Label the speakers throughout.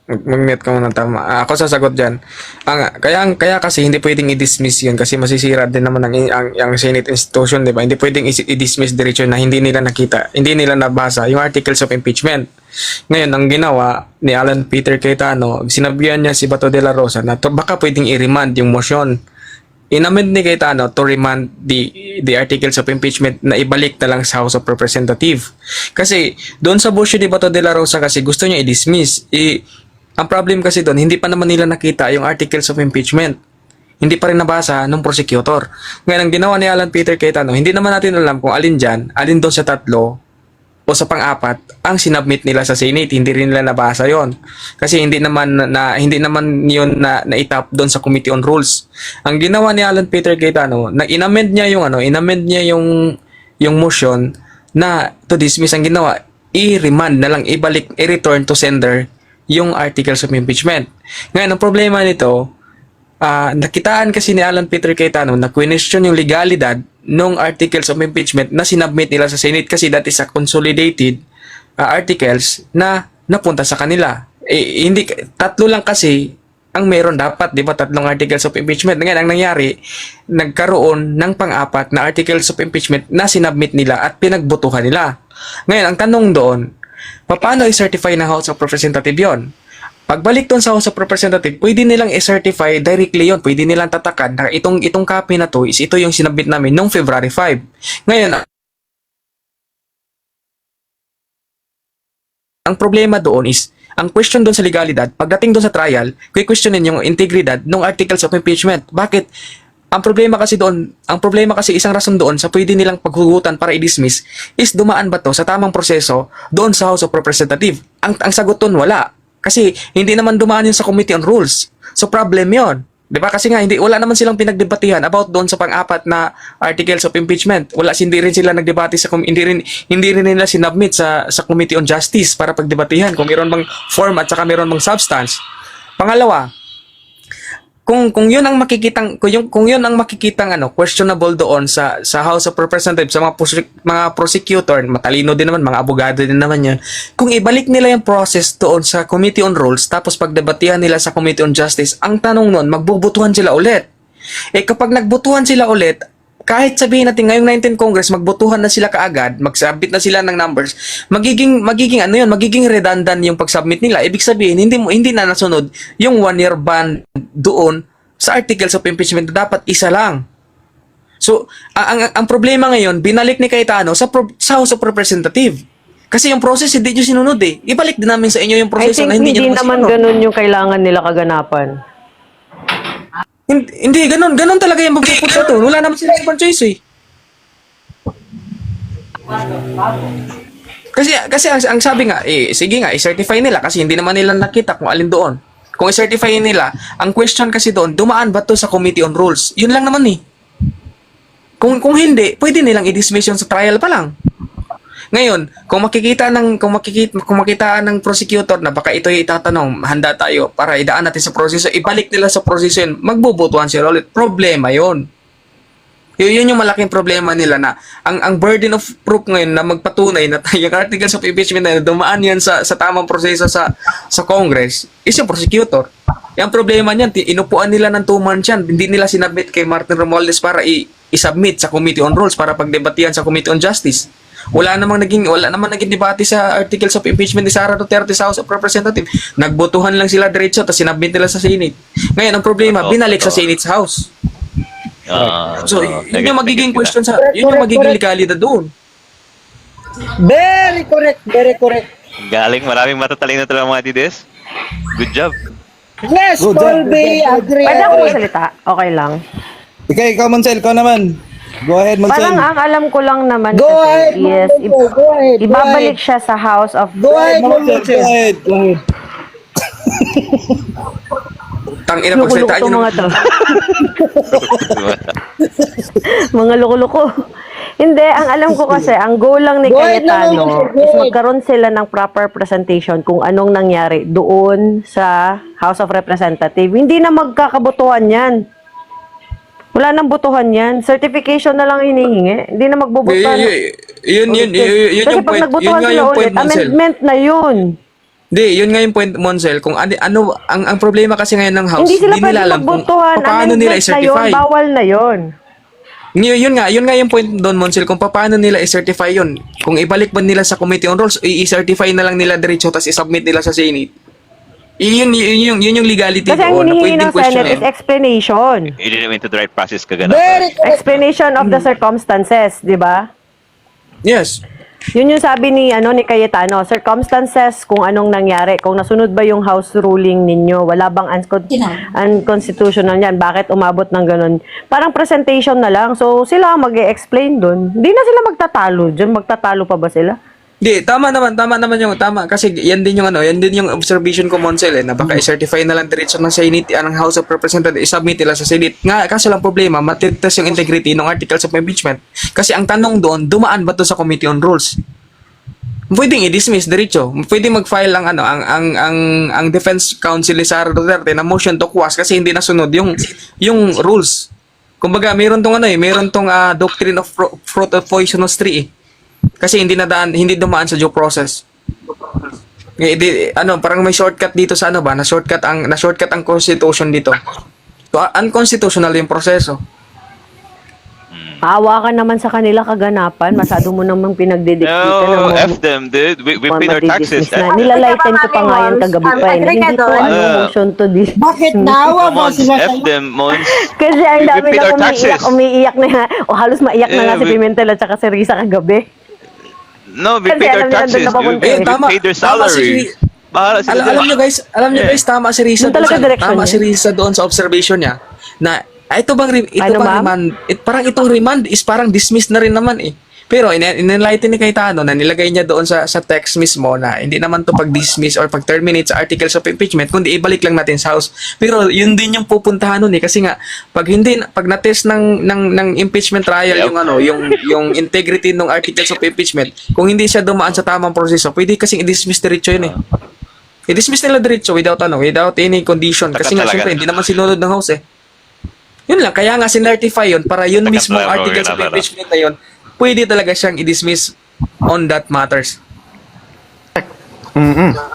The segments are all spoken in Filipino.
Speaker 1: Mag-mute ka muna, tama. Ako sasagot dyan. Kaya kasi hindi pwedeng i-dismiss yun kasi masisira din naman ang Senate institution, di ba? Hindi pwedeng i-dismiss diretso na hindi nila nakita, hindi nila nabasa yung articles of impeachment. Ngayon, ang ginawa ni Alan Peter Cayetano, sinabihan niya si Bato de la Rosa na baka pwedeng i-remand yung motion. Inamend ni Cayetano to remand the articles of impeachment na ibalik na lang sa House of Representatives. Kasi doon sa motion ni Bato de la Rosa kasi gusto niya i-dismiss. Ang problem kasi doon, hindi pa naman nila nakita yung articles of impeachment. Hindi pa rin nabasa ng prosecutor. Ngayon, ang ginawa ni Alan Peter Cayetano, hindi naman natin alam kung alin dyan, alin doon sa tatlo, o sa pang-apat, ang sinubmit nila sa Senate. Hindi rin nila nabasa yon. Kasi hindi naman yun na itap doon sa Committee on Rules. Ang ginawa ni Alan Peter Cayetano, na inamend niya yung motion na to dismiss. Ang ginawa, i-remand na lang, i-return to sender yung articles of impeachment. Ngayon, ang problema nito, nakitaan kasi ni Alan Peter Cayetano na question yung legalidad ng articles of impeachment na sinubmit nila sa Senate kasi that is a consolidated articles na napunta sa kanila. Hindi, tatlo lang kasi ang meron dapat, di ba? Tatlong articles of impeachment. Ngayon, ang nangyari, nagkaroon ng pang-apat na articles of impeachment na sinubmit nila at pinagbotohan nila. Ngayon, ang tanong doon, paano i-certify ng House of Representatives yon? Pagbalik doon sa House of Representatives, pwede nilang i-certify directly yon. Pwede nilang tatakan na itong copy na to is ito yung sinabit namin noong February 5. Ngayon, ang problema doon is, ang question doon sa legalidad, pagdating doon sa trial, questionin yung integridad ng articles of impeachment. Bakit? Ang problema kasi isang rason doon sa pwede nilang paghugutan para i-dismiss is dumaan ba to sa tamang proseso doon sa House of Representatives? Ang sagot doon, wala. Kasi hindi naman dumaan yun sa Committee on Rules. So problem yon. 'Di ba? Kasi nga wala naman silang pinagdebatihan about doon sa pang-apat na articles of impeachment. Hindi rin sila nagdebate hindi rin nila sinubmit sa Committee on Justice para pagdebatihan kung mayroon bang form at saka mayroon bang substance. Pangalawa, kung yun ang makikitang questionable doon sa House of Representatives, sa mga prosecutor, matalino din naman, mga abogado din naman yan, kung ibalik nila yung process doon sa Committee on Rules tapos pagdebatihan nila sa Committee on Justice, ang tanong nun, magbubutuhan sila ulit. Kapag nagbutuhan sila ulit, kahit sabihin natin ngayong 19 Congress, magbutuhan na sila kaagad, magsubmit na sila ng numbers, magiging redundant yung pag-submit nila. Ibig sabihin, hindi na nasunod yung 1-year ban doon sa articles of impeachment na dapat isa lang. So, ang problema ngayon, binalik ni Cayetano sa House of Representatives. Kasi yung process hindi nyo sinunod eh. Ibalik din namin sa inyo yung proseso na hindi nyo
Speaker 2: naman
Speaker 1: sinunod.
Speaker 2: ganun yung kailangan nila kaganapan.
Speaker 1: Hindi, ganun talaga yung magpupunta to. Wala naman silang ibang choice eh. Kasi ang sabi nga, sige nga, i-certify nila kasi hindi naman nila nakita kung alin doon. Kung i-certify nila, ang question kasi doon, dumaan ba to sa Committee on Rules? Yun lang naman eh. Kung hindi, pwede nilang i-dismiss yun sa trial pa lang. Ngayon, kung makita ng prosecutor na baka ito yung itatanong, handa tayo para idaan natin sa proseso, ibalik nila sa proseso yun, magbubutuhan sila ulit. Problema yun. Yun yung malaking problema nila na ang burden of proof ngayon na magpatunay na yung articles of impeachment na dumaan yan sa tamang proseso sa Congress is yung prosecutor. Yung problema niyan, inupuan nila ng 2 months yan. Hindi nila sinubmit kay Martin Romualdez para i-submit sa Committee on Rules para pagdebatihan sa Committee on Justice. Wala namang naging debate sa articles of impeachment ni Sara Duterte sa House of Representatives. Nagbotohan lang sila diretso tapos sinubmit nila sa Senate. Ngayon ang problema, binalik sa Senate House. So, yun yung magiging question yun yung magiging legalidad doon.
Speaker 3: Very correct, very correct.
Speaker 4: Galing, maraming matatalino talaga mga Dides. Good job.
Speaker 3: Yes, Colby, agree.
Speaker 2: Pwede ako magsalita? Okay lang.
Speaker 5: Ikaw, Mansel, ikaw naman. Go ahead, Mansel.
Speaker 2: Parang ang alam ko lang naman
Speaker 3: Go
Speaker 2: kasi
Speaker 3: ahead,
Speaker 2: is
Speaker 3: go ahead,
Speaker 2: ibabalik siya sa House of
Speaker 3: Go ahead,
Speaker 5: Mansel, go ahead.
Speaker 1: Tangina pagsalita
Speaker 2: Loko-loko
Speaker 1: nyo.
Speaker 2: mga to. Mga loko-loko. Hindi, ang alam ko kasi, ang goal lang ni
Speaker 3: Go ahead
Speaker 2: Cayetano
Speaker 3: naman, go
Speaker 2: is
Speaker 3: ahead.
Speaker 2: magkaroon sila ng proper presentation kung anong nangyari doon sa House of Representatives. Hindi na magkakabotohan yan. Wala nang botohan yan. Certification na lang hinihingi. Hindi na magbobotohan.
Speaker 1: Yun
Speaker 2: Kasi
Speaker 1: yung
Speaker 2: pag
Speaker 1: point. Yun
Speaker 2: nagbotohan
Speaker 1: nga
Speaker 2: sila
Speaker 1: yung
Speaker 2: ulit,
Speaker 1: point, Mansel.
Speaker 2: amendment na yun.
Speaker 1: Di, yun nga yung point, Monsel, kung ano, ang problema kasi ngayon ng house,
Speaker 2: Hindi sila
Speaker 1: nila
Speaker 2: pwede
Speaker 1: alam kung
Speaker 2: magbotohan.
Speaker 1: paano nila
Speaker 2: Amendment na yun,
Speaker 1: i-certify.
Speaker 2: bawal na yun.
Speaker 1: Yun nga yung point doon, Monsel, kung paano nila i-certify yun. Kung ibalik ba nila sa Committee on Rules, i-certify na lang nila diretso, tapos i-submit nila sa Senate. Yun yung legality
Speaker 2: Kasi ang
Speaker 1: doon na
Speaker 2: hinihingi
Speaker 1: pwedeng
Speaker 2: ng Senate
Speaker 1: questionin.
Speaker 2: is explanation.
Speaker 4: You didn't into the right process ka ganun.
Speaker 3: Very correct.
Speaker 2: Explanation of the circumstances, di ba?
Speaker 1: Yes.
Speaker 2: Yun yung sabi ni Cayetano, circumstances kung anong nangyari, kung nasunod ba yung house ruling ninyo, wala bang unconstitutional yan, bakit umabot ng ganun. Parang presentation na lang, so sila ang mag-e-explain dun. Hindi na sila magtatalo dyan, magtatalo pa ba sila?
Speaker 1: Di, tama naman kasi yan din yung observation ko, Monsel, na baka i-certify na lang diretso ng Senate, ng House of Representatives, i-submit nila sa Senate. Nga, kaso lang problema, matitas yung integrity ng articles of impeachment. Kasi ang tanong doon, dumaan ba to sa Committee on Rules? Pwedeng i-dismiss diretso. Pwedeng mag-file ang defense counsel ni Sara Duterte na motion to quash kasi hindi nasunod yung rules. Kumbaga, meron tong doctrine of fruit of poisonous tree. Kasi hindi dumaan sa due process. Parang may shortcut dito sa na-shortcut ang constitution dito. So, unconstitutional yung proseso.
Speaker 2: Maawa ka naman sa kanila kaganapan, masyado mo namang pinagdidiktikan
Speaker 4: No,
Speaker 2: ng
Speaker 4: F them, dude. We paid our taxes.
Speaker 2: na. Nilalighten ko pa nga yan kagabi pa. Hindi ko motion to this.
Speaker 3: Bakit naawa ba
Speaker 4: Mons,
Speaker 3: sila
Speaker 4: F
Speaker 3: sa'yo?
Speaker 4: them, Mons.
Speaker 2: Kasi ang
Speaker 4: We
Speaker 2: dami
Speaker 4: paid
Speaker 2: na
Speaker 4: our taxes.
Speaker 2: umiiyak na, o halos maiyak na
Speaker 4: Yeah,
Speaker 2: nga si Pimentel at saka si Risa kagabi.
Speaker 4: No, we
Speaker 2: Kasi
Speaker 4: paid
Speaker 2: alam
Speaker 4: our
Speaker 2: nila
Speaker 4: taxes,
Speaker 2: doon na papunta
Speaker 4: dude.
Speaker 2: eh.
Speaker 4: We paid their salary. Bahala sila.
Speaker 1: Alam nyo guys, tama si Risa
Speaker 2: Yun talaga direction
Speaker 1: tama
Speaker 2: niya.
Speaker 1: si Risa doon sa observation niya na
Speaker 2: Ano, ma'am?
Speaker 1: remand, parang itong remand is parang dismiss na rin naman eh. Pero in-enlighten ni Cayetano na nilagay niya doon sa text mismo na hindi naman to pag-dismiss or pag-terminate sa articles of impeachment, kundi ibalik lang natin sa House. Pero yun din yung pupuntahan nun eh kasi nga pag na-test ng impeachment trial yung integrity ng articles of impeachment, kung hindi siya dumaan sa tamang proseso, pwede kasing i-dismiss diretso yun eh. I-dismiss nila diretso without any condition kasi nga
Speaker 4: Talaga.
Speaker 1: syempre hindi naman sinunod ng House eh. Yun lang, kaya nga sinertify yun para yun
Speaker 4: Taka
Speaker 1: mismo
Speaker 4: talaga,
Speaker 1: articles of
Speaker 4: talaga.
Speaker 1: impeachment na yun, pwede talaga siyang i-dismiss on that matters.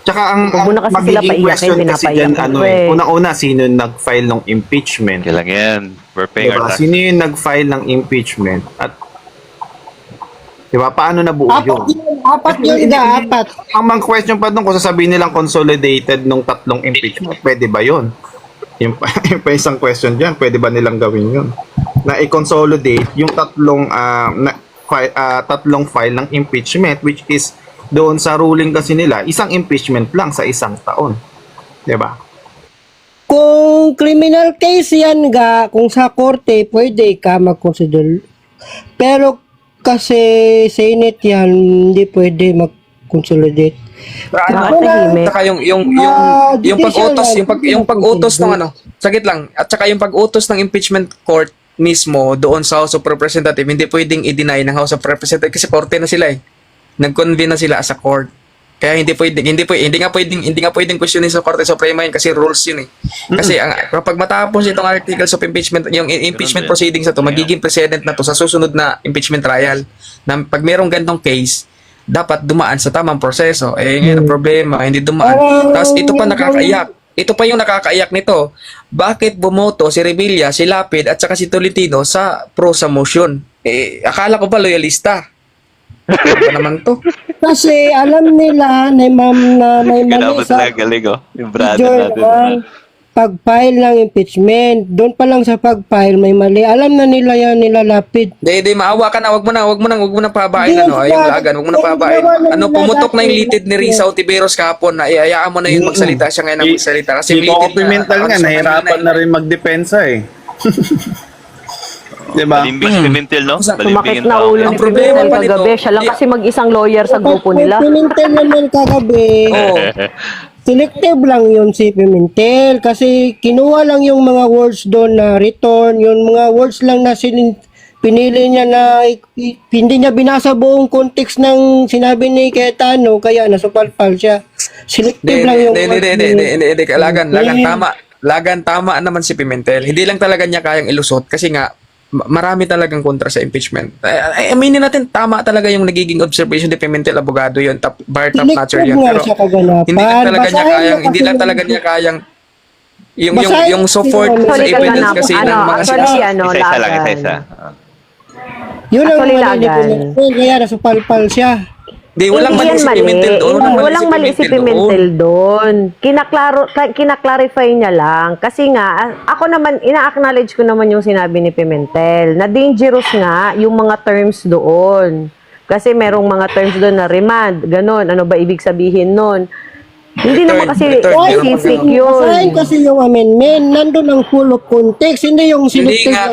Speaker 6: Tsaka ang
Speaker 2: Huwag mo na kasi sila
Speaker 6: magiging
Speaker 2: paiyakin,
Speaker 6: question kasi
Speaker 2: pinapaiyak
Speaker 6: dyan,
Speaker 2: mo eh.
Speaker 6: unang-una, sino yung nag-file ng impeachment?
Speaker 4: Okay lang yan. We're paying our
Speaker 6: Diba?
Speaker 4: taxes.
Speaker 6: Sino yung nag-file ng impeachment? At, diba, paano nabuo yun?
Speaker 3: Apat yun.
Speaker 6: Ang mga question pa doon, kung sasabihin nilang consolidated nung tatlong impeachment, pwede ba yun? Yung pa isang question dyan, pwede ba nilang gawin yun? Na i-consolidate yung tatlong file ng impeachment, which is doon sa ruling kasi nila, isang impeachment lang sa isang taon. Diba?
Speaker 3: Kung criminal case yan kung sa korte, pwede ka mag-consider. Pero kasi Senate yan, hindi pwede mag-consolidate.
Speaker 2: Bakit tahimik?
Speaker 1: Saka yung pag-utos ng sagit lang, at saka yung pag-utos ng impeachment court mismo doon sa House of Representatives, hindi pwedeng i-deny ng House of Representatives kasi korte na sila eh. Nag-convene na sila as a court. Kaya hindi nga pwedeng questionin sa Korte Suprema yun kasi rules yun eh. Kasi kapag matapos itong articles of impeachment, yung impeachment proceedings na to, magiging precedent na to sa susunod na impeachment trial. Na pag merong gantong case, dapat dumaan sa tamang proseso. Eh, ngayon ang problema, hindi dumaan. Tapos ito pa nakakaiyak. Ito pa yung nakakaiyak nito. Bakit bumoto si Revilla, si Lapid, at saka si Tolentino sa pro sa motion? Eh, akala ko ba loyalista? Ano ba naman to?
Speaker 3: Kasi alam nila na may
Speaker 4: Ganun
Speaker 3: mali
Speaker 4: ba
Speaker 3: sa
Speaker 4: talaga galing, oh? Yung brother
Speaker 3: procedure
Speaker 4: natin.
Speaker 3: ng pag-file ng impeachment. Doon pa lang sa pag-file may mali. Alam na nila yan, nilalapid.
Speaker 1: Hindi, maawa ka na. Wag mo na pabain
Speaker 3: Hindi,
Speaker 1: yung lagan. Wag mo na pabain. Pumutok na yung
Speaker 3: dati.
Speaker 1: litid ni Risa Otiveros kahapon na iayaan mo na yun magsalita siya ngayon ang magsalita. Kasi
Speaker 5: Si Coco
Speaker 1: litid na.
Speaker 5: Pimentel nga, nahirapan na rin magdepensa eh. Diba?
Speaker 4: Balimbing si Pimentel, no?
Speaker 2: Sumakit
Speaker 4: Balimbingin
Speaker 2: na
Speaker 4: tao.
Speaker 2: ulo
Speaker 1: Ang
Speaker 2: ni
Speaker 1: problema
Speaker 2: Pimentel
Speaker 1: pa nito,
Speaker 2: kagabi. Siya lang kasi mag-isang lawyer sa grupo nila.
Speaker 3: Pimentel naman kagabi.
Speaker 1: Oo.
Speaker 3: Selective lang yun si Pimentel kasi kinuha lang yung mga words doon na return, yung mga words lang na pinili niya na hindi niya binasa buong context ng sinabi ni Cayetano kaya nasupalpal siya. Selective lang yung
Speaker 1: Hindi. Lagan, tama. Lagan, tama naman si Pimentel. Hindi lang talaga niya kayang ilusot kasi nga, marami talagang kontra sa impeachment. Aminin natin, tama talaga yung nagiging observation ni Pimentel, abogado yun, bar top notcher
Speaker 3: Selective
Speaker 1: yun.
Speaker 3: nga
Speaker 1: Pero
Speaker 3: sa kaganapan.
Speaker 1: hindi lang talaga niya
Speaker 3: Basahin
Speaker 1: kayang,
Speaker 3: mo
Speaker 1: hindi
Speaker 3: kasi
Speaker 1: lang
Speaker 3: yung-
Speaker 1: talaga niya kayang
Speaker 3: Basahin
Speaker 1: yung
Speaker 3: mo
Speaker 1: support
Speaker 3: kasi
Speaker 1: sa
Speaker 2: Actually,
Speaker 1: evidence
Speaker 2: kaganapan,
Speaker 1: kasi ng mga
Speaker 2: actually,
Speaker 1: sinasabi.
Speaker 4: Isa-isa lang,
Speaker 2: lagan.
Speaker 4: isa-isa.
Speaker 3: Yun ang
Speaker 2: Actually,
Speaker 3: mali ni
Speaker 2: lagan.
Speaker 3: Pimentel, kaya nasupalpal siya.
Speaker 1: Di, walang
Speaker 2: Hindi
Speaker 1: mali
Speaker 2: yan
Speaker 1: si Pimentel doon.
Speaker 2: Walang mali si Pimentel doon. Kinaklarify niya lang. Kasi nga, ako naman, ina-acknowledge ko naman yung sinabi ni Pimentel na dangerous nga yung mga terms doon. Kasi merong mga terms doon na remand, ganon. Ano ba ibig sabihin nun? Hindi
Speaker 1: Return,
Speaker 2: naman kasi
Speaker 1: return, meron pa
Speaker 2: specific
Speaker 1: ganun.
Speaker 3: Basahin
Speaker 2: yun.
Speaker 3: kasi yung amendment, nandun ang full of context, hindi yung
Speaker 1: Hindi
Speaker 3: selective.
Speaker 1: nga,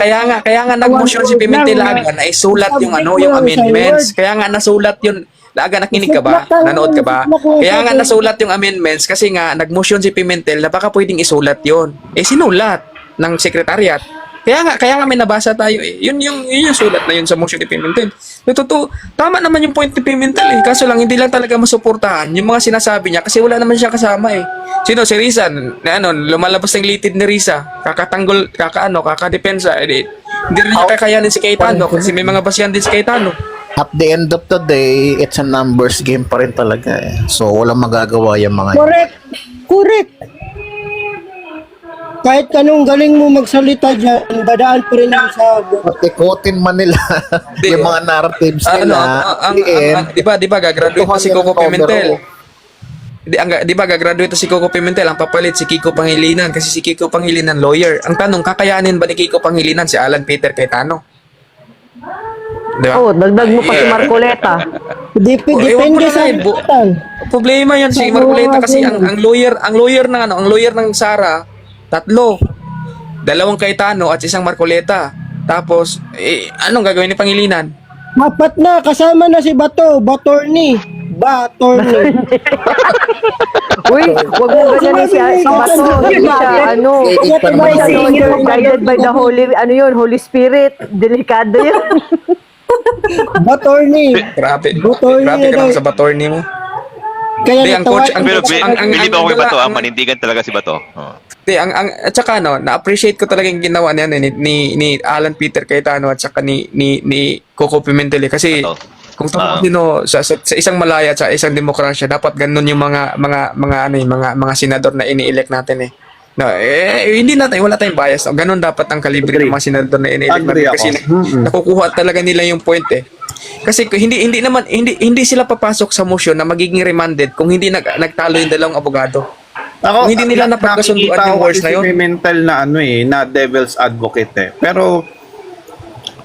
Speaker 1: kaya nga nag-motion si Pimentel
Speaker 3: Lang
Speaker 1: aga na isulat yung
Speaker 3: subject
Speaker 1: ano,
Speaker 3: mo
Speaker 1: yung
Speaker 3: lang sa
Speaker 1: amendments.
Speaker 3: word.
Speaker 1: Kaya nga nasulat yun. Aga, nakinig ka ba?
Speaker 3: Sulat lang,
Speaker 1: Nanood ka ba?
Speaker 3: sulat lang
Speaker 1: Kaya
Speaker 3: sa
Speaker 1: nga
Speaker 3: word.
Speaker 1: nasulat yung amendments kasi nga nag-motion si Pimentel na baka pwedeng isulat yun. Sinulat ng sekretariat. Kaya nga may nabasa tayo eh. Yun yung sulat na yun sa motion ni Pimentel. Totoo, tama naman yung point ni Pimentel eh. Kaso lang hindi lang talaga masuportahan yung mga sinasabi niya kasi wala naman siya kasama eh. Sino si Risa? Lumalabas ng litid ni Risa. Kakatanggol, kakadepensa. Hindi rin niya kakayanin si Cayetano kasi may mga basyan din si Cayetano.
Speaker 7: At the end of the day, it's a numbers game pa rin talaga eh. So, walang magagawa yung mga
Speaker 3: Correct. Kahit kanong galing mo magsalita dyan, dadaan pa rin yung sa
Speaker 7: Patikotin man nila yung mga narratives nila.
Speaker 1: Di ba gagraduate pa si Coco Pimentel? Di ba gagraduate si Coco Pimentel, ang papalit si Kiko Pangilinan kasi si Kiko Pangilinan lawyer. Ang tanong, kakayanin ba ni Kiko Pangilinan si Alan Peter Cayetano? Di ba?
Speaker 2: Oh, dagdag mo pa si Marcoleta.
Speaker 3: Depende sa katan.
Speaker 1: Problema yan si Marcoleta kasi ang lawyer ng Sara, 3. 2 Cayetano at 1 Marcoleta. Tapos anong gagawin ni Pangilinan?
Speaker 3: 4 na, kasama na si Batorni.
Speaker 2: Uy, wag mo ganyan si Bato. Hindi siya, hindi siya lawyer guided by the Holy Spirit. Delikado yun.
Speaker 3: Batorni.
Speaker 1: Grabe.
Speaker 3: Batorni
Speaker 1: Grabe ka
Speaker 3: na
Speaker 1: naman
Speaker 3: daw.
Speaker 1: sa Batorni mo.
Speaker 3: Kaya
Speaker 1: Di, ang coach,
Speaker 4: Pero believe ako kay Bato,
Speaker 1: ang-
Speaker 4: manindigan talaga si Bato. Oh.
Speaker 1: At saka na-appreciate ko talaga yung ginawa niya ni Alan Peter Cayetano at saka ni Coco Pimentel kasi
Speaker 4: Bato.
Speaker 1: kung sino sa isang malaya at sa isang demokrasya dapat ganun yung mga senador na ini-elect natin eh. No, hindi natin wala tayong bias. No? Ganun dapat ang kalibre ng mga senador na ini-elect
Speaker 6: Agree
Speaker 1: natin kasi nakukuha talaga nila yung point eh. Kasi hindi sila papasok sa motion na magiging remanded kung hindi nagtalo yung dalawang abogado. Kung hindi nila napagkasunduan
Speaker 6: nakikita
Speaker 1: yung
Speaker 6: ko
Speaker 1: words
Speaker 6: kasi
Speaker 1: na yun.
Speaker 6: si Pimentel na na devil's advocate eh. Pero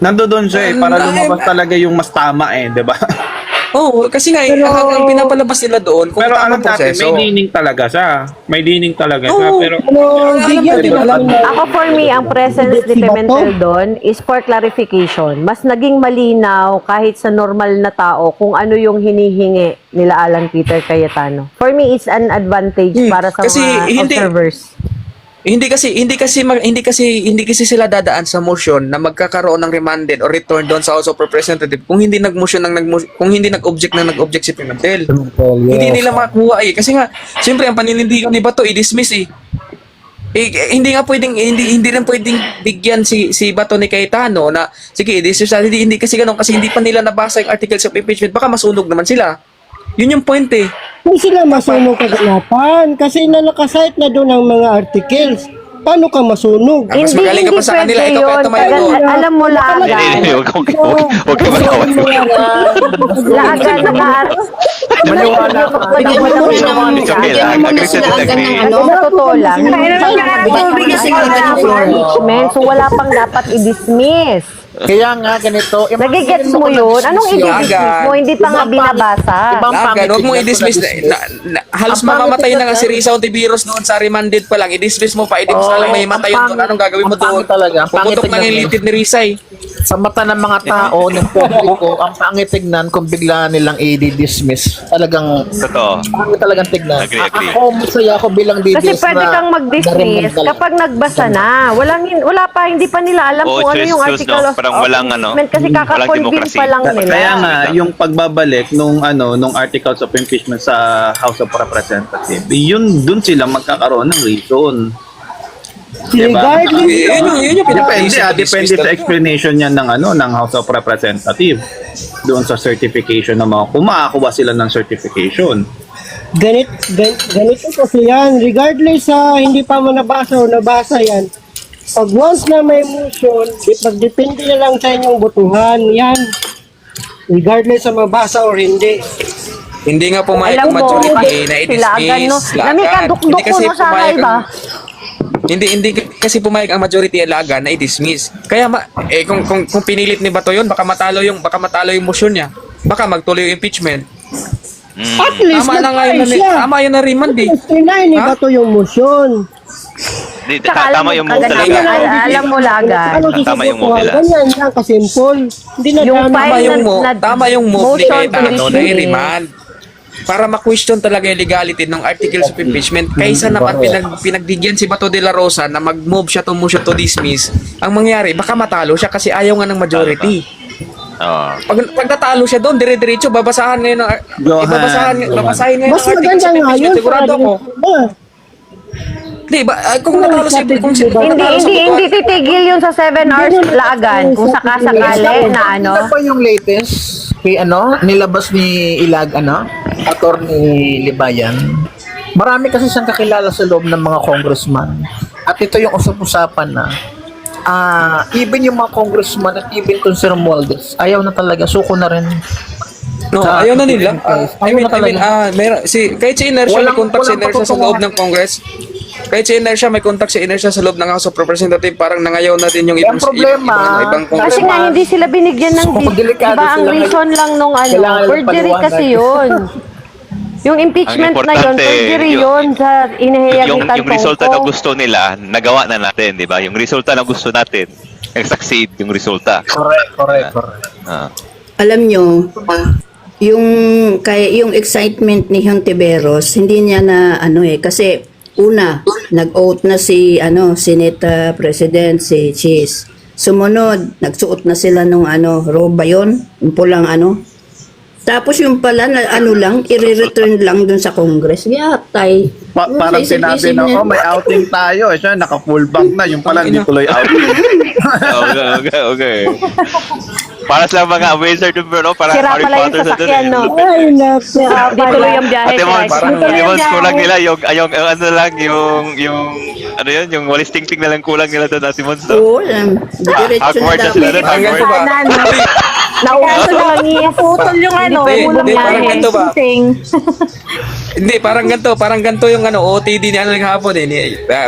Speaker 6: nandoon siya para lumabas talaga yung mas tama eh, 'di ba?
Speaker 1: Oo, kasi nga ang pinapalabas nila doon kung
Speaker 6: Pero
Speaker 1: tamang
Speaker 6: alam natin,
Speaker 1: proseso.
Speaker 6: may leaning talaga siya. May leaning talaga siya.
Speaker 1: Oo.
Speaker 6: Pero
Speaker 3: bigyan din lang na
Speaker 2: Ako for me, ang presence ni
Speaker 3: Si Bato?
Speaker 2: Pimentel doon is for clarification. Mas naging malinaw kahit sa normal na tao kung ano yung hinihingi nila Alan Peter Cayetano. For me, it's an advantage para sa
Speaker 1: Kasi
Speaker 2: mga observers.
Speaker 1: Hindi kasi sila dadaan sa motion na magkakaroon ng remanded or return doon sa House of Representatives kung hindi nag-object si Pimentel. Hindi nila makuha eh kasi nga siyempre ang paninindigan ni Bato i-dismiss eh. Hindi rin pwedeng bigyan si Bato ni Cayetano na sige, hindi kasi ganun kasi hindi pa nila nabasa yung articles of impeachment, baka masunog naman sila. Yun yung point eh.
Speaker 3: Hindi sila masunog kaganapan kasi nakasite na doon ang mga articles. Paano ka masunog?
Speaker 1: Mas magaling ka pa sa kanila, ikaw kaya tumayo doon.
Speaker 2: Alam mo, Lagan.
Speaker 4: Huwag ka magawa.
Speaker 2: Lagan,
Speaker 3: Maniwala ka.
Speaker 2: Bigyan mo
Speaker 4: Agree sila, agree.
Speaker 2: Sa totoo lang,
Speaker 8: Bigyan sila ng floor.
Speaker 2: impeachment, so wala pang dapat i-dismiss.
Speaker 7: Kaya nga ganito.
Speaker 2: Nagigets mo yun? Anong i-dismiss mo? Hindi pa nga binabasa.
Speaker 1: Lagan, huwag mo i-dismiss halos mamamatay na nga si Risa Ontiveros noon sa remanded pa lang. I-dismiss mo pa, i-dismiss lang may matay yun doon. Anong gagawin mo doon? Puputok na yung litid ni Risa eh.
Speaker 7: Sa mata ng mga tao, ng publiko, ang pangit tignan kung bigla nilang i-dismiss. Talagang,
Speaker 4: Totoo.
Speaker 7: pangit talagang tignan.
Speaker 4: Agree.
Speaker 7: Ako, masaya ako bilang
Speaker 2: Kasi
Speaker 7: DDS
Speaker 2: pwede kang mag-dismiss kapag nagbasa na. Wala pa, hindi pa nila alam
Speaker 4: Oo,
Speaker 2: kung ano yung
Speaker 4: sus,
Speaker 2: article
Speaker 4: no?
Speaker 2: of
Speaker 4: Parang walang
Speaker 2: impeachment kasi
Speaker 4: walang
Speaker 2: kaka-convene
Speaker 4: democracy.
Speaker 2: pa lang nila.
Speaker 6: kaya nga yung pagbabalik nung articles of impeachment sa House of Representatives, yun dun sila magkakaroon ng reason.
Speaker 3: Regardless,
Speaker 1: Yun yung
Speaker 6: Depende,
Speaker 1: pinaka-issue.
Speaker 6: depende sa explanation niyan ng House of Representative. Doon sa certification ng mga kung makakuha sila ng certification.
Speaker 3: ganito kasi yan. Regardless sa hindi pa man nabasa o nabasa yan, pag once na may motion, ipagdepende na lang sa inyong botohan. Yan. Regardless sa mabasa or hindi.
Speaker 1: Hindi nga pumayag
Speaker 2: Alam
Speaker 1: ang
Speaker 2: mo,
Speaker 1: majority na
Speaker 2: silagan, no?
Speaker 1: i-dismiss.
Speaker 2: Nami ka, dukduk ko no sana iba.
Speaker 1: Hindi kasi pumayag ang majority alaga na i-dismiss. Kaya kung pinilit ni Bato yun, baka matalo yung motion niya. Baka magtuloy yung impeachment.
Speaker 3: At least,
Speaker 1: Tama na nga yun tama yun na remand eh.
Speaker 3: Trinay ni
Speaker 1: Ha?
Speaker 3: Bato yung motion.
Speaker 2: Tsaka
Speaker 4: Tama yung move
Speaker 2: alam
Speaker 4: talaga.
Speaker 2: alam mo lagan.
Speaker 3: Ano
Speaker 4: Tama yung move nila.
Speaker 3: Ganyan lang kasimple. Hindi na
Speaker 2: Yung
Speaker 3: drama.
Speaker 1: Tama yung move ni
Speaker 2: motion to
Speaker 1: Cayetano na
Speaker 2: dismiss.
Speaker 1: i-remand. Para ma-question talaga yung legality ng articles of impeachment kaysa naman pinagbigyan si Bato de la Rosa na mag-move siya to motion to dismiss. Ang mangyari, baka matalo siya kasi ayaw nga ng majority.
Speaker 4: Oo.
Speaker 1: Pag natalo siya doon, dire-diretso, babasahin ngayon babasahin ngayon
Speaker 3: Mas
Speaker 1: ng articles
Speaker 3: maganda
Speaker 1: of
Speaker 3: nga
Speaker 1: impeachment.
Speaker 3: yun.
Speaker 1: Sigurado ako. Di ba? Kung natalo si
Speaker 2: Hindi titigil yun sa 7 hours lagan kung sakasakali na ano.
Speaker 7: Ano pa yung latest kay nilabas ni Ilag Attorney Libayan? Marami kasi siyang kakilala sa loob ng mga congressman. At ito yung usap-usapan na even yung mga congressman at even itong Sir Romualdez, ayaw na talaga, suko na rin.
Speaker 1: No,
Speaker 7: Sa-
Speaker 1: ayaw na nila.
Speaker 7: Ayaw na talaga.
Speaker 1: Kahit si Inertia may
Speaker 7: Walang-
Speaker 1: contact si
Speaker 7: walang
Speaker 1: Inertia sa loob ng Congress. Kahit si Inertia may contact si Inertia sa loob ng House of Representatives, parang nangayaw na din yung
Speaker 7: Ang problema,
Speaker 1: ibang
Speaker 2: Kasi
Speaker 1: congressman.
Speaker 2: nga hindi sila binigyan ng
Speaker 7: So, delikado
Speaker 2: iba ang
Speaker 7: sila
Speaker 2: reason lang nung
Speaker 7: Kailangan
Speaker 2: perjury
Speaker 7: paliwanag.
Speaker 2: kasi yun. Yung impeachment na yun,
Speaker 4: importante,
Speaker 2: perjury yun sa inahiyagitan
Speaker 4: Yung resulta na gusto nila, nagawa na natin, di ba? Yung resulta na gusto natin, nag-succeed yung resulta.
Speaker 7: Correct.
Speaker 4: Ah.
Speaker 8: Alam nyo, yung excitement ni Hontiveros, hindi niya na kasi una, nag-oath na si Senate President si Cheese. Sumunod, nagsuot na sila nung robe ba yun? Yung pulang Tapos yung pala na lang, i-return lang dun sa Congress. Yatay.
Speaker 6: Parang sinabi na, may outing tayo. Siya, naka-full bank na. Yung pala, hindi tuloy outing.
Speaker 4: Okay. Para sa mga wizard, no? Para
Speaker 2: Sira
Speaker 4: Harry
Speaker 2: pala yung
Speaker 4: Potter sa
Speaker 2: sasakyan, no?
Speaker 3: Ay, naku.
Speaker 2: Di tuloy yung biyahe.
Speaker 4: Ate Mons,
Speaker 2: guys.
Speaker 4: Ate Mons, kulang nila yung ano lang, yung walis ting-ting na lang kulang nila doon, Ate Mons. No?
Speaker 8: Oo, diretso na
Speaker 4: Awkward na sila doon,
Speaker 8: dapat.
Speaker 1: Hanggang ba?
Speaker 2: Nauso lang yung putol yung
Speaker 1: Hindi, parang ganito ba? Hindi, parang ganito yung OTD ni hapon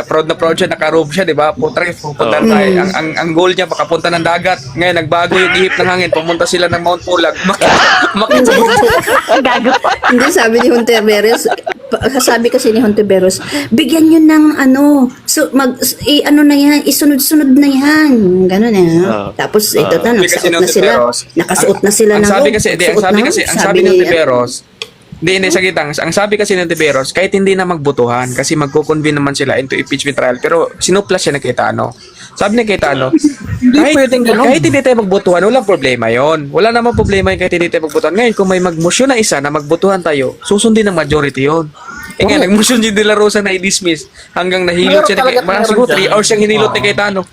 Speaker 1: proud na proud siya, naka-robe siya, di ba? Pupunta tayo. Ang goal niya, makapunta ng dagat. Ngayon, nagbago yung ihip ng hangin. Pumunta sila ng Mount Pulag.
Speaker 2: Gago.
Speaker 8: Hindi, sabi ni Hontiveros, sabi kasi ni Hontiveros, bigyan nyo ng na yan, isunod-sunod na yan. Gano'n Tapos ito nakasuot na sila ng
Speaker 1: Ang sabi ni Tiberos, ang sabi kasi ng Tiberos, kahit hindi na magbutuhan, kasi magko-convene naman sila into impeachment trial, pero sinuplas siya ng Cayetano. Sabi ni Cayetano, kahit hindi tayo magbutuhan, walang problema yon. Wala namang problema yung kahit hindi tayo magbutuhan. Ngayon, kung may magmotion na isa na magbutuhan tayo, susundin ng majority yon. Nga, nagmotion yung De La Rosa na i-dismiss hanggang nahilot siya. Siguro 3 hours siyang hinilot ni Cayetano.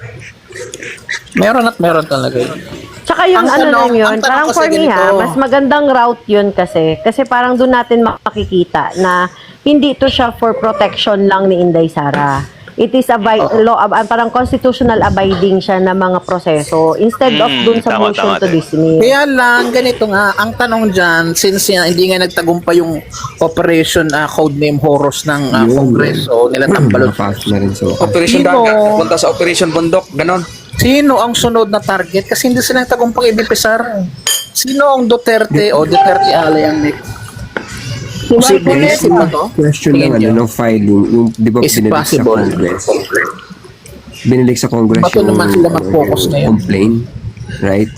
Speaker 7: Meron talaga yun.
Speaker 2: Tsaka yung lang yun,
Speaker 7: ang tanong
Speaker 2: parang
Speaker 7: kasi
Speaker 2: for me
Speaker 7: ganito.
Speaker 2: mas magandang route yun kasi parang doon natin makikita na hindi to siya for protection lang ni Inday Sara. It is parang constitutional abiding siya na mga proseso instead of doon sa
Speaker 4: tama,
Speaker 2: motion
Speaker 4: tama
Speaker 2: to
Speaker 4: din.
Speaker 2: dismiss.
Speaker 7: Kaya lang, ganito nga, ang tanong dyan, since hindi nga nagtagumpay yung operation codename Horus ng Kongreso, nila tambalot.
Speaker 1: Operation
Speaker 7: Sino?
Speaker 1: Daga, punta sa Operation Bundok, ganon.
Speaker 7: Sino ang sunod na target? Kasi hindi sila nagtagumpay ibipesar. Sino ang Duterte o Duterte alay ang next? Posible si Bato?
Speaker 9: Question lang ng filing, yung di ba
Speaker 7: Is it
Speaker 9: binalik sa
Speaker 7: possible?
Speaker 9: Congress? Binalik sa Congress
Speaker 7: Bato naman sila mag-focus ngayon.
Speaker 9: complaint, right?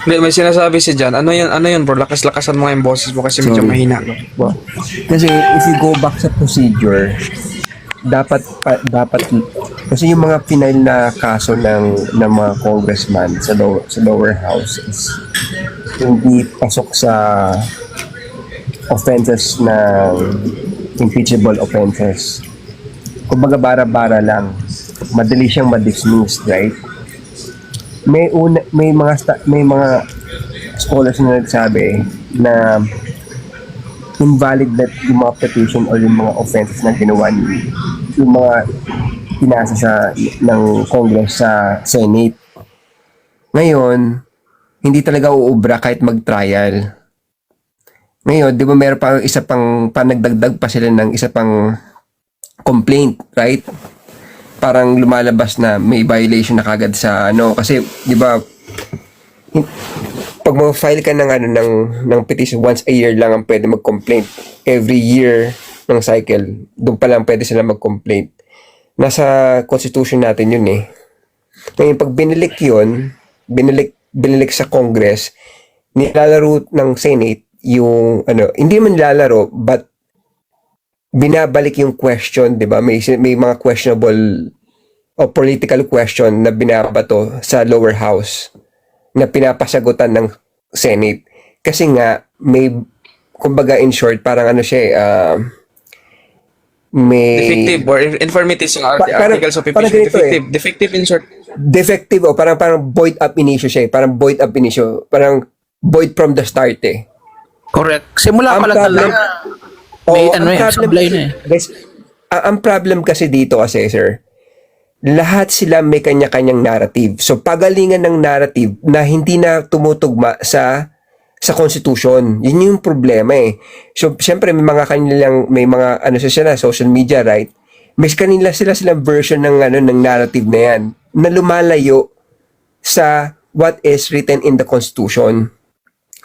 Speaker 1: Hindi, may sinasabi si Jan. Ano yun bro? Lakas-lakasan mo nga yung boses mo kasi medyo
Speaker 9: Sorry.
Speaker 1: mahina. Bro.
Speaker 9: Kasi if you go back sa procedure, dapat kasi yung mga final na kaso ng mga congressman sa lower house is hindi pasok sa offenses na impeachable offenses. Kumbaga bara-bara lang. madali siyang ma-dismiss, right? May mga scholars na nagsabi na invalid na yung mga petition or yung mga offenses na ginawa yung mga pinasa ng Congress sa Senate. Ngayon, hindi talaga uubra kahit mag-trial. Ngayon, di ba meron pa isa pang nagdagdag pa sila ng isa pang complaint, right? Parang lumalabas na may violation na kagad sa kasi di ba pag mag-file ka ng petition once a year lang ang pwede mag-complaint. Every year ng cycle, doon pa lang pwede sila mag-complaint. Nasa constitution natin yun eh. Ngayon, pag binilik sa Congress, nilalaro ng Senate yung hindi man nilalaro, but binabalik yung question, di ba? May mga questionable o political question na binabato sa lower house na pinapasagutan ng Senate. Kasi nga, kumbaga in short, parang may...
Speaker 1: Defective or informative yung articles of impeachment. Defective in short.
Speaker 9: Defective parang void ab initio siya eh. Parang void ab initio. Parang void from the start eh.
Speaker 7: Correct. Simula pa lang talaga. May sablay na eh.
Speaker 9: Guys, ang problem kasi dito sir, lahat sila may kanya-kanyang narrative. So, pagalingan ng narrative na hindi na tumutugma sa Constitution. Yun yung problema eh. So, syempre, may mga sila, social media, right? May kanila silang version ng narrative na yan na lumalayo sa what is written in the Constitution.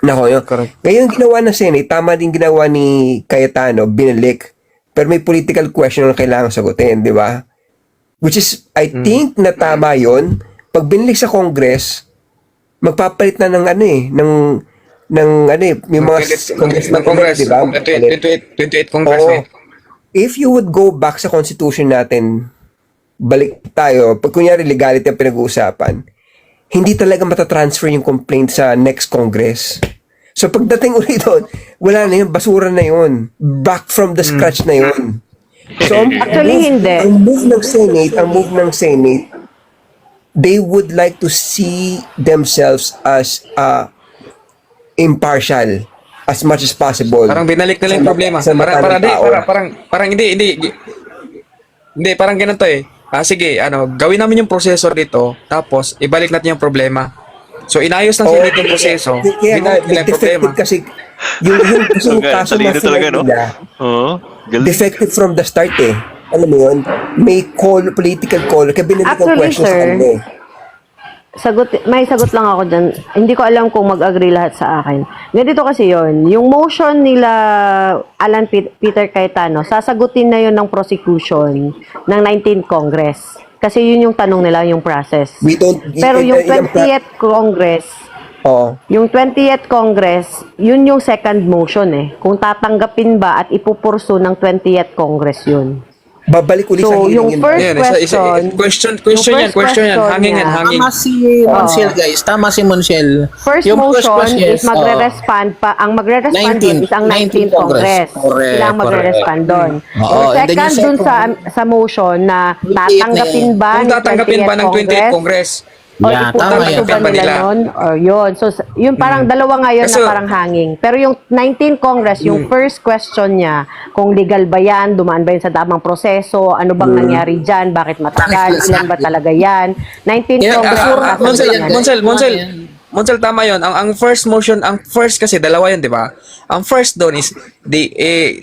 Speaker 9: Ngayon, ginawa ng Senate, tama din ginawa ni Cayetano, binalik. Pero may political question na kailangan sagutin, di ba? Which is, I think na tama yun. Pag binalik sa Congress, magpapalit na yung mga
Speaker 1: Congress,
Speaker 9: di ba?
Speaker 1: 28 Congress eh.
Speaker 9: If you would go back sa Constitution natin, balik tayo, pag kunyari legality ang pinag-uusapan, hindi talaga matatransfer yung complaint sa next Congress. So pagdating ulit doon, wala na yun, basura na yun. Back from the scratch na yun. So,
Speaker 2: Actually, hindi.
Speaker 9: Ang move ng Senate, they would like to see themselves as impartial as much as possible.
Speaker 1: Parang binalik na lang yung problema. Parang hindi, parang ganito eh. Sige, gawin namin yung proseso dito, tapos ibalik natin yung problema. So, inayos ng Senate yung proseso, binalik nila yung problema.
Speaker 9: Kasi yung kaso na nila, defective from the start eh. Alam mo yun? May political call, kaya binalik ang
Speaker 2: Actually,
Speaker 9: question sa
Speaker 2: sir,
Speaker 9: kanila eh.
Speaker 2: may sagot lang ako dyan. Hindi ko alam kung mag-agree lahat sa akin. Ganito kasi yon, yung motion nila Alan Peter Cayetano, sasagutin na yon ng prosecution ng 19th Congress. Kasi yun yung tanong nila, yung process. Pero yung 20th Congress, yung 20th Congress, yun yung second motion eh. Kung tatanggapin ba at ipupurso ng 20th Congress yun.
Speaker 9: Babalik ulit sa
Speaker 2: So,
Speaker 9: hearing
Speaker 2: yung
Speaker 9: yun.
Speaker 2: first
Speaker 1: Question yan. Hanging.
Speaker 7: Tama si Monsiel, guys. Tama si Monsiel.
Speaker 2: First
Speaker 7: Yung
Speaker 2: motion
Speaker 7: question
Speaker 2: is magre-respond pa. Ang magre-respond doon is ang 19th Congress.
Speaker 7: Correct,
Speaker 2: Sila ang magre-respond doon.
Speaker 7: Oo,
Speaker 2: Yung
Speaker 7: and then
Speaker 2: second
Speaker 7: yung
Speaker 2: dun sa motion na tatanggapin ba
Speaker 1: Kung tatanggapin ba ng 28th Congress?
Speaker 2: O
Speaker 7: Yeah, tama yan.
Speaker 2: ipupunta ba nila nun? Or yun. So, yun parang dalawa ngayon
Speaker 1: Kasi-
Speaker 2: na parang hanging. Pero yung 19th Congress, yung first question niya, kung legal ba yan, dumaan ba yun sa tamang proseso, ano bang nangyari dyan, bakit matagal, ilan ba talaga yan. 19th
Speaker 7: Yeah,
Speaker 2: Congress,
Speaker 1: Monsel, tama yun. Ang first motion, kasi dalawa yun, di ba? Ang first doon is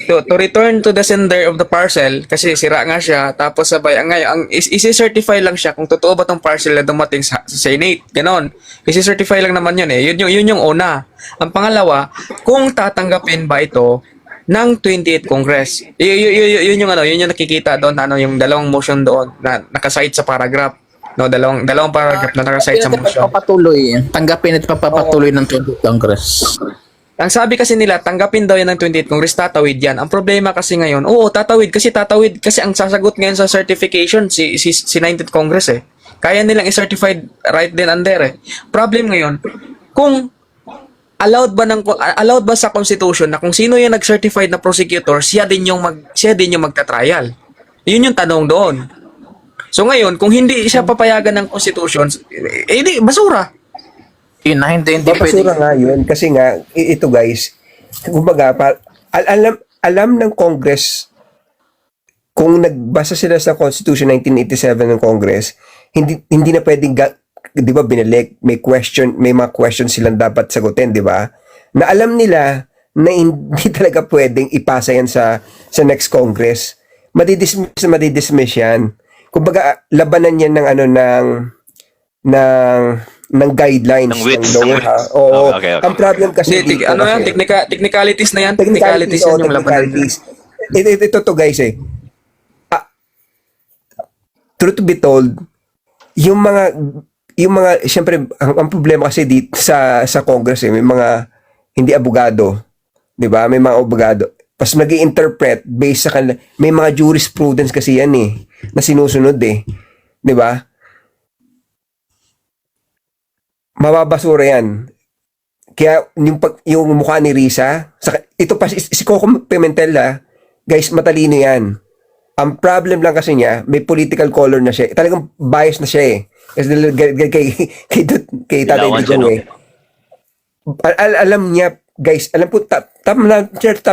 Speaker 1: to return to the sender of the parcel kasi sira nga siya, tapos sabay ang isi-certify lang siya kung totoo ba tong parcel na dumating sa Senate. Ganon. Isi-certify lang naman yun eh. Yun yung una. Ang pangalawa, kung tatanggapin ba ito ng 28th Congress. Yun yung nakikita doon, yung dalawang motion doon na nakasite sa paragraph. No, dalawang paragraph na nakasite sa motion.
Speaker 7: Tanggapin at papapatuloy ng 20th Congress.
Speaker 1: Ang sabi kasi nila, tanggapin daw yan ng 28th Congress, tatawid yan. Ang problema kasi ngayon, tatawid kasi ang sasagot ngayon sa certification si 19th Congress eh. Kaya nilang i-certified right then and there eh. Problem ngayon, kung allowed ba sa Constitution na kung sino yung nag-certified na prosecutor, siya din yung magta-trial. Yun yung tanong doon. So ngayon, kung hindi siya papayagan ng Constitution, di basura.
Speaker 7: Yun na, hindi
Speaker 9: Mapasura
Speaker 7: pwede.
Speaker 9: nga yun. Kasi nga, ito guys, kumbaga, alam ng Congress, kung nagbasa sila sa Constitution 1987 ng Congress, hindi na pwedeng, di ba, binalik, may mga questions silang dapat sagutin, di ba? Na alam nila na hindi talaga pwedeng ipasa yan sa next Congress. Madidismiss yan. Kumbaga, labanan yan ng ng guidelines
Speaker 4: Ng widths,
Speaker 9: lower
Speaker 4: ng widths.
Speaker 9: house. Oo.
Speaker 4: Okay.
Speaker 9: Ang problem kasi
Speaker 1: Hindi,
Speaker 9: dito
Speaker 1: ano yan,
Speaker 9: kasi-
Speaker 1: technicalities na yan. Technicalities yan yung labanan.
Speaker 9: technicalities. Ito to guys truth to be told, yung mga syempre ang problema kasi dito sa Congress may mga hindi abogado, 'di ba? May mga abogado. Pas nag-i-interpret based sa kanila. May mga jurisprudence kasi yan na sinusunod 'di ba? Mababasura yan. Kaya yung mukha ni Risa, ito pa si Coco Pimentel guys, matalino yan. Ang problem lang kasi niya, may political color na siya. Talagang bias na siya Kasi kay Tatay
Speaker 4: Ilawan siya,
Speaker 9: Digong
Speaker 4: no?
Speaker 9: Alam niya, guys, alam po, top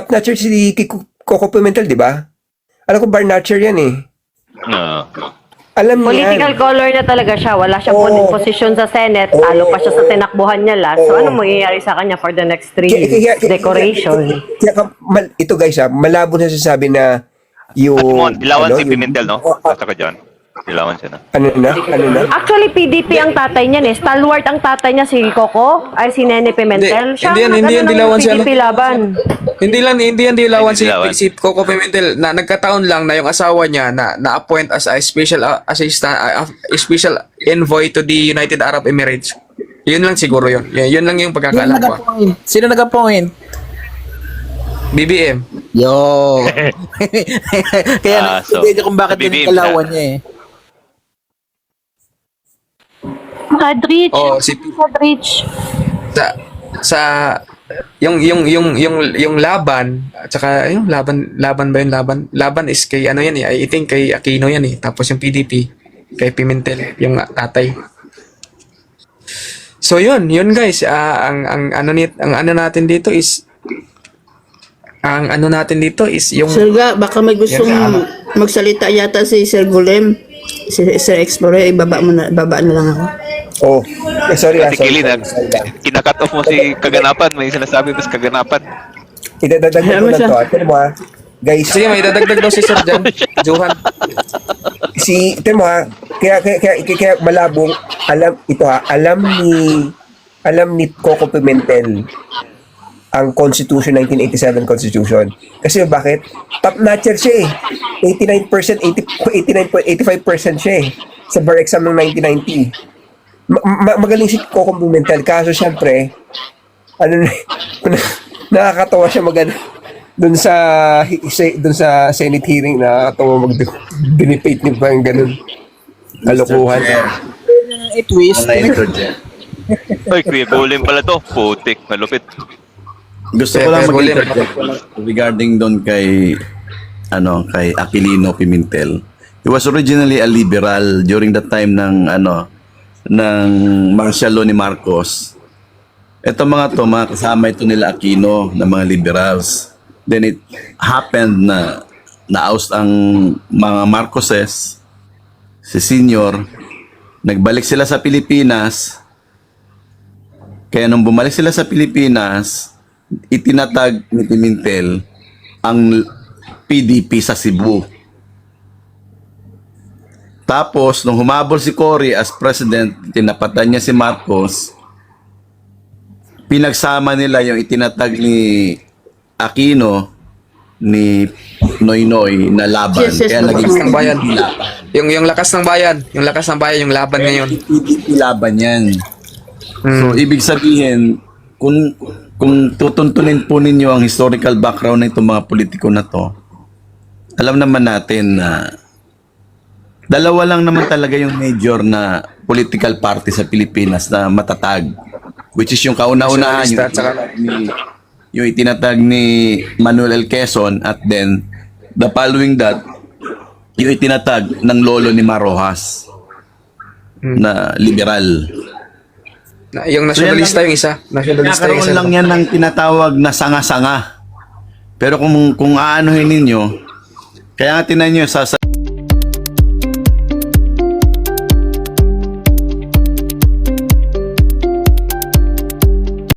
Speaker 9: notcher si Coco Pimentel, di ba? Alam ko, bar notcher yan
Speaker 4: No.
Speaker 9: Alam niya
Speaker 2: Political
Speaker 9: yan.
Speaker 2: color na talaga siya. Wala siyang
Speaker 9: Oo.
Speaker 2: posisyon sa Senate.
Speaker 9: Oo.
Speaker 2: Talo pa siya sa tinakbuhan niya last. So,
Speaker 9: Oo.
Speaker 2: ano mangyayari sa kanya for the next 3
Speaker 9: Kaya-
Speaker 2: years? Decoration.
Speaker 9: Ito guys, malabo na sasabi na yung...
Speaker 4: At Mon, ilawan si
Speaker 9: yung-
Speaker 4: Pimentel, no? At saka dyan. Ilawan siya na.
Speaker 9: Ano na?
Speaker 2: Actually, PDP ang tatay niya Stalwart ang tatay niya, si Coco, ay si Nene Pimentel.
Speaker 1: Hindi,
Speaker 2: Siya
Speaker 1: hindi yan,
Speaker 2: ang
Speaker 1: hindi yan
Speaker 2: nag-ano ng
Speaker 1: dilawan si
Speaker 2: PDP laban.
Speaker 1: Hindi yan dilawan
Speaker 4: Hindi dilawan.
Speaker 1: si Coco Pimentel na nagkataon lang na yung asawa niya na-appoint as a special assistant, a special envoy to the United Arab Emirates. Yun lang siguro yun. Yun lang yung
Speaker 7: Sino
Speaker 1: pagkakaalam ko.
Speaker 7: nag-appoint? Sino nag-appoint?
Speaker 1: BBM.
Speaker 7: Yo. Kaya
Speaker 4: So,
Speaker 7: hindi kung bakit yun
Speaker 4: BBM
Speaker 7: yung kalawan niya
Speaker 10: Kadrich.
Speaker 1: Oh, si
Speaker 10: Kadrich.
Speaker 1: sa yung laban at saka yung laban ba yung laban is kay ano yan I think kay Aquino yan tapos yung PDP kay Pimentel yung tatay. So yun guys, ang ano natin dito is yung
Speaker 8: Sir Ga, baka may gustong magsalita yata si Sir Gulem. Si Sir Explorer, baba na lang ako.
Speaker 9: Oh, sorry.
Speaker 4: Kasi Kili, kinakat off mo si Kaganapan. May sinasabi mo si Kaganapan.
Speaker 9: Idadagdag ko lang to. Tignan mo guys.
Speaker 1: sige may dadagdag daw si Sir Jan Johan.
Speaker 9: Tignan mo kaya malabong alam ni Coco Pimentel ang Constitution 1987 Constitution. Kasi bakit? Top notcher siya 89%, 89.85% siya sa bar exam ng 1990. Magaling si Coco Pimentel. Kaso syempre, nakakatawa siya dun sa Senate hearing, nakakatawa mag-debate niya pa yung ganun. Kalokohan.
Speaker 7: I-twist.
Speaker 4: Ay, Kuya Golem pala to. Putik, malupit.
Speaker 5: Gusto ko
Speaker 1: Kaya
Speaker 5: lang
Speaker 1: Golem.
Speaker 5: mag-interject regarding doon kay Aquilino Pimentel. He was originally a liberal during the time ng martial law ni Marcos. Ito mga kasama ito nila Aquino na mga liberals. Then it happened na na-oust ang mga Marcoses, si Senior, nagbalik sila sa Pilipinas. Kaya nung bumalik sila sa Pilipinas, itinatag ni Pimentel ang PDP sa Cebu. Tapos, nung humabol si Cory as president, tinapatan niya si Marcos, pinagsama nila yung itinatag ni Aquino, ni Noynoy na laban.
Speaker 8: Yes,
Speaker 5: Kaya
Speaker 8: no.
Speaker 5: naging
Speaker 1: Lakas ng bayan.
Speaker 5: laban.
Speaker 1: Yung lakas ng bayan, yung laban ngayon.
Speaker 5: PDP laban yan. So, ibig sabihin, kung tutuntunin po ninyo ang historical background ng itong mga politiko na to, alam naman natin na dalawa lang naman talaga yung major na political party sa Pilipinas na matatag, which is yung kauna-unahan yung itinatag ni Manuel L. Quezon, at then the following that yung itinatag ng lolo ni Marojas na liberal.
Speaker 1: Yung nasyonalista yung isa. Nasyonalista yung
Speaker 5: Nakaroon
Speaker 1: isa.
Speaker 5: lang yan ng tinatawag na sanga-sanga. Pero kung aanuhin ninyo, kaya nga tinan nyo sa